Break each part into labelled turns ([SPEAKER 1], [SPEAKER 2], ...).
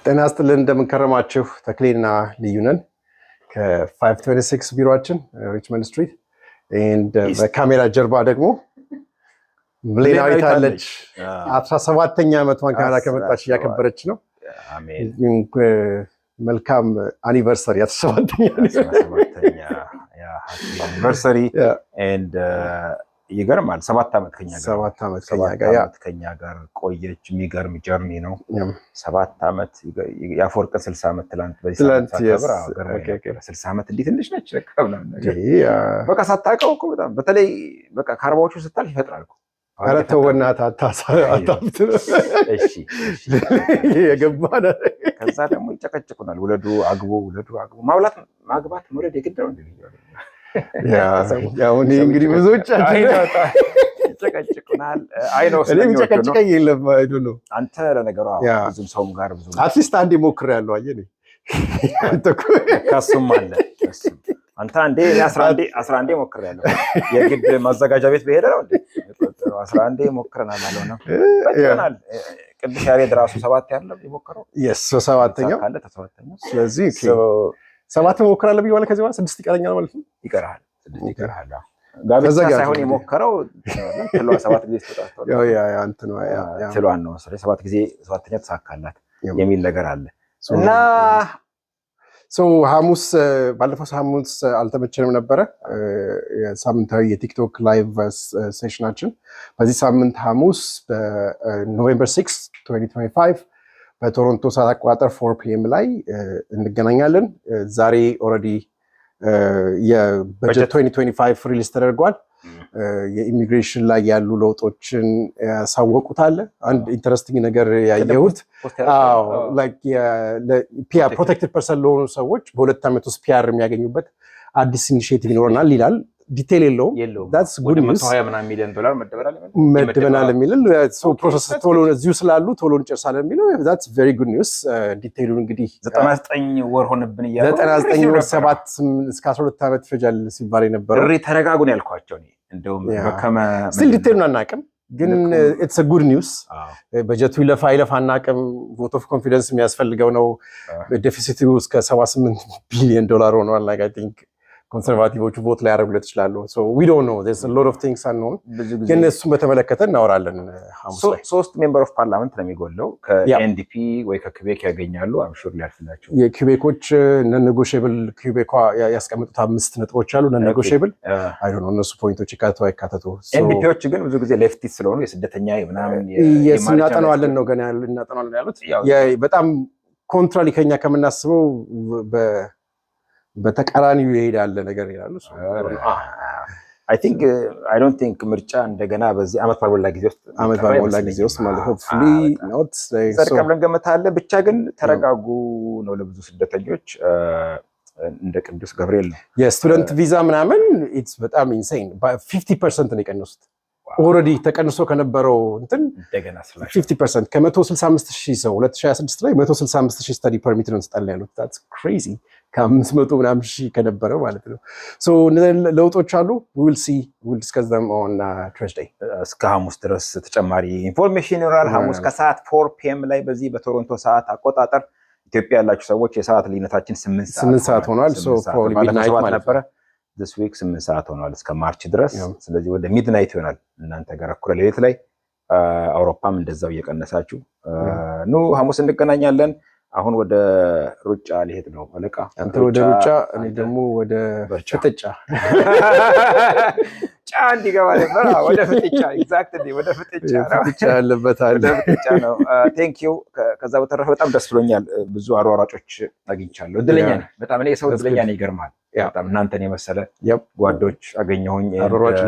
[SPEAKER 1] ጤና ይስጥልን እንደምንከረማችሁ ተክሌና ልዩነን ከ526 ቢሮአችን ሪችመንድ ስትሪት and በካሜራ ጀርባ ደግሞ ብሌናዊት አለች 17ኛ ዓመቷን ካናዳ ከመጣች ያከበረች ነው። አሜን። መልካም አኒቨርሰሪ 17ኛ
[SPEAKER 2] አኒቨርሰሪ and ይገርማል 7 ዓመት ከኛ ጋር ቆየች። የሚገርም ጀርኒ ነው። 7 ዓመት ያፎርቀ 60 ዓመት ትላንት በዚህ አከብራ 60 ዓመት እንዴት ትንሽ ነች ለካብና በቃ ሳታውቀው እኮ በጣም በተለይ በቃ ካርባዎቹ ስታልፍ ይፈጥራል እኮ
[SPEAKER 1] ኧረ ተወና አታብት
[SPEAKER 2] እሺ
[SPEAKER 1] የገባና
[SPEAKER 2] ከዛ ደግሞ ይጨቀጭቁናል። ውለዱ አግቦ ማብላት ማግባት መውለድ የግድ ነው እንዴ?
[SPEAKER 1] ያው እንግዲህ ብዙዎች
[SPEAKER 2] ይጨቀጭቁናል። አይ ነው
[SPEAKER 1] ስለዚህ ጨቀጭቀኝ የለም አይደሉ?
[SPEAKER 2] አንተ ለነገሩ ብዙም ሰውም ጋር ብዙ
[SPEAKER 1] አትሊስት አንዴ ሞክሬያለሁ። አየህ አንተ እኮ
[SPEAKER 2] ካሱም አለ አንተ አንዴ 11 ሞክሬያለሁ። የግድ ማዘጋጃ ቤት በሄደ ነው እንዴ? 11 ሞክረናል ማለት ነው። በቃናል ቅዱስ ያሬድ ራሱ 7 ያለው የሞከረው
[SPEAKER 1] ሰባተኛው
[SPEAKER 2] ካለ ተሰባተኛው። ስለዚህ
[SPEAKER 1] 7 ሞክራለሁ ቢባል ከዚህ በኋላ 6 ይቀረኛል ማለት ነው።
[SPEAKER 2] ይቀራል 6 ይቀራል። ጋብቻ ሳይሆን የሞከረው ትሏ 7 ጊዜ ተጣጣው ትሏን ነው። 7 ጊዜ 7ኛ ተሳካላት የሚል ነገር አለ እና
[SPEAKER 1] ሐሙስ ባለፈው ሐሙስ አልተመቸንም ነበረ የሳምንታዊ የቲክቶክ ላይቭ ሴሽናችን። በዚህ ሳምንት ሐሙስ በኖቬምበር 6 2025 በቶሮንቶ ሰዓት አቆጣጠር 4 PM ላይ እንገናኛለን። ዛሬ ኦልሬዲ የበጀት 2025 ሪሊዝ ተደርጓል። የኢሚግሬሽን ላይ ያሉ ለውጦችን ያሳወቁታል። አንድ ኢንተረስቲንግ ነገር ያየሁት ፕሮቴክትድ ፐርሰን ለሆኑ ሰዎች በ2 ዓመት ውስጥ ፒአር የሚያገኙበት አዲስ ኢኒሺዬቲቭ ይኖረናል ይላል። ዲቴል የለውም። that's good news
[SPEAKER 2] $120 ሚሊዮን
[SPEAKER 1] መድበናል የሚል ፕሮሰስ ቶሎ እዚሁ ስላሉ ቶሎ እንጨርሳለን የሚለው that's very good news። ዲቴሉን እንግዲህ
[SPEAKER 2] 99 ወር ሆነብን እያሉ
[SPEAKER 1] 99 ወር 7 እስከ 12 ዓመት ይፈጃል ሲባል የነበረው
[SPEAKER 2] ተረጋጉን ያልኳቸው ነው። እንደውም
[SPEAKER 1] ስቲል ዲቴሉን አናውቅም ግን it's a good news። በጀቱ ይለፋ አናውቅም። ቮት ኦፍ ኮንፊደንስ የሚያስፈልገው ነው። ዴፊሲቱ እስከ $78 ቢሊዮን ሆኗል። like I think ኮንሰርቫቲቮቹ ቮት ላይ ያደርጉለት ይችላሉ። so we don't know there's a lot of things unknown ግን እሱን በተመለከተ እናወራለን። ሐሙስ ላይ
[SPEAKER 2] 3 ሜምበር ኦፍ ፓርላመንት ነው የሚጎለው። ከኤንዲፒ ወይ ከኩቤክ ያገኛሉ። አም ሹር ሊያልፍላቸው
[SPEAKER 1] የኩቤኮች ነኔጎሺየብል ኩቤኳ ያስቀምጡት 5 ነጥቦች አሉ። ነኔጎሺየብል አይ ዶንት ኖ እነሱ ፖይንቶች ይካተቱ።
[SPEAKER 2] ኤንዲፒዎች ግን ብዙ ጊዜ ሌፍቲስት ስለሆኑ የስደተኛ ምናምን
[SPEAKER 1] እናጠናዋለን ነው ገና እናጠናዋለን ያሉት በጣም ኮንትራሊ ከኛ ከምናስበው በተቃራኒው ይሄዳል ነገር ይላሉ።
[SPEAKER 2] I don't think ምርጫ እንደገና በዚህ ዓመት ባልሞላ ጊዜ ውስጥ ማለት hopefully not ዘርቀብለን ገመታለ። ብቻ ግን ተረጋጉ ነው ለብዙ ስደተኞች እንደ ቅዱስ ገብርኤል ነው
[SPEAKER 1] የስቱደንት ቪዛ ምናምን it's በጣም ኢንሴን 50% ነው የቀነሱት። ኦልሬዲ ተቀንሶ ከነበረው እንትን
[SPEAKER 2] እንደገና
[SPEAKER 1] 50% ከ165,000 ሰው 2026 ላይ 165,000 ስታዲ ፐርሚት ነው እንስጣለን ያሉት። that's crazy ከ500 ምናምን ሺህ ከነበረው ማለት ነው። so ለውጦች አሉ። we'll discuss them on Thursday።
[SPEAKER 2] እስከ ሐሙስ ድረስ ተጨማሪ ኢንፎርሜሽን ይኖራል። ሐሙስ ከሰዓት 4 PM ላይ በዚህ በቶሮንቶ ሰዓት አቆጣጠር ኢትዮጵያ ያላችሁ ሰዎች የሰዓት ልዩነታችን 8 ሰዓት
[SPEAKER 1] ሆኗል። so probably midnight ማለት
[SPEAKER 2] ነበረ this week 8 ሰዓት ሆኗል እስከ ማርች ድረስ። ስለዚህ ወደ ሚድናይት ይሆናል እናንተ ጋር እኩለ ሌሊት ላይ። አውሮፓም እንደዛው እየቀነሳችሁ ሐሙስ እንገናኛለን። አሁን ወደ ሩጫ ሊሄድ ነው አለቃ።
[SPEAKER 1] አንተ ወደ ሩጫ እኔ ደግሞ ወደ ፍጥጫ
[SPEAKER 2] እንዲገባ ነበር። ወደ ፍጥጫ ኤግዛክትሊ ወደ ፍጥጫ
[SPEAKER 1] ያለበት አለ።
[SPEAKER 2] ወደ ፍጥጫ ነው። ቴንክ ዩ። ከዛ በተረፈ በጣም ደስ ብሎኛል። ብዙ አሯሯጮች አግኝቻለሁ። እድለኛ ነኝ በጣም። እኔ ሰው እድለኛ ነኝ። ይገርማል በጣም እናንተን የመሰለ ጓዶች አገኘሁኝ። አሯሯጭ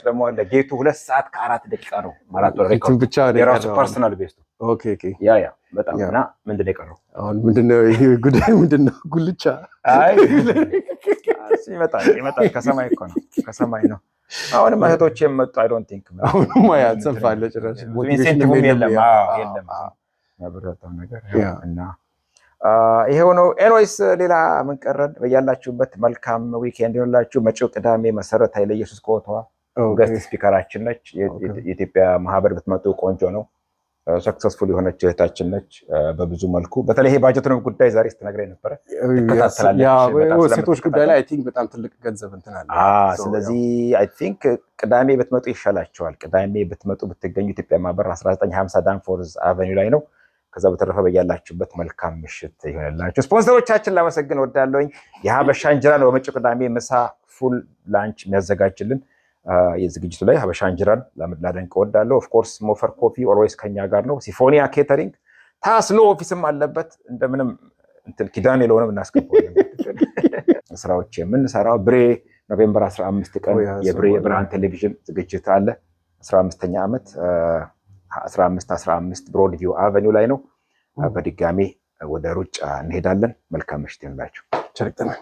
[SPEAKER 2] ደግሞ አለ። ጌቱ 2 ሰዓት ከ4 ደቂቃ ነው ማራቶን ሬኮርድ ብቻ የራሱ ፐርሰናል ቤስቱ።
[SPEAKER 1] ኦኬ
[SPEAKER 2] በጣም እና ምንድን ነው የቀረው?
[SPEAKER 1] አሁን ምንድነው ይሄ ጉዳይ? ምንድነው ጉልቻ?
[SPEAKER 2] አይ ይመጣል ከሰማይ እኮ ነው ከሰማይ ነው። አሁንም እህቶቼ መጡ። አይ ዶንት ቲንክ
[SPEAKER 1] አሁንም ያጸፋለ ጭራሽ
[SPEAKER 2] ሞቲቬሽን የለም ማብራታው ነገር እና ይሄው ነው። ኤንዌይስ ሌላ ምን ቀረን? በያላችሁበት መልካም ዊኬንድ ይሁንላችሁ። መጪው ቅዳሜ መሰረት ኃይለ ኢየሱስ ኮቷ ገስት ስፒከራችን ነች። የኢትዮጵያ ማህበር ብትመጡ ቆንጆ ነው። ሰክሰስፉል የሆነች እህታችን ነች በብዙ መልኩ። በተለይ ይሄ ባጀቱን ጉዳይ ዛሬ ስትነግረኝ ነበረ
[SPEAKER 1] ትከታተላለች። ሴቶች ጉዳይ ላይ አይ ቲንክ በጣም ትልቅ ገንዘብ እንትን አለ።
[SPEAKER 2] ስለዚህ አይ ቲንክ ቅዳሜ ብትመጡ ይሻላቸዋል። ቅዳሜ ብትመጡ ብትገኙ ኢትዮጵያ ማህበር 1950 ዳንፎርዝ አቨኒው ላይ ነው። ከዛ በተረፈ በያላችሁበት መልካም ምሽት ይሆንላችሁ። ስፖንሰሮቻችን ላመሰግን ወዳለሁኝ። የሀበሻ እንጀራን በመጪው ቅዳሜ ምሳ ፉል ላንች የሚያዘጋጅልን የዝግጅቱ ላይ ሀበሻ እንጀራን ላደንቅ ወዳለሁ። ኦፍ ኮርስ ሞፈር ኮፊ ኦልዌይስ ከኛ ጋር ነው። ሲፎኒያ ኬተሪንግ ታስሎ ኦፊስም አለበት። እንደምንም እንትን ኪዳን የለውንም እናስገባለን። ስራዎች የምንሰራው ብሬ ኖቬምበር 15 ቀን የብሬ ብርሃን ቴሌቪዥን ዝግጅት አለ። 15ኛ ዓመት 15 ብሮድቪው አቨኒው ላይ ነው። በድጋሚ ወደ ሩጫ እንሄዳለን። መልካም ምሽት ይሁንላችሁ።
[SPEAKER 1] ቸርቅተናል።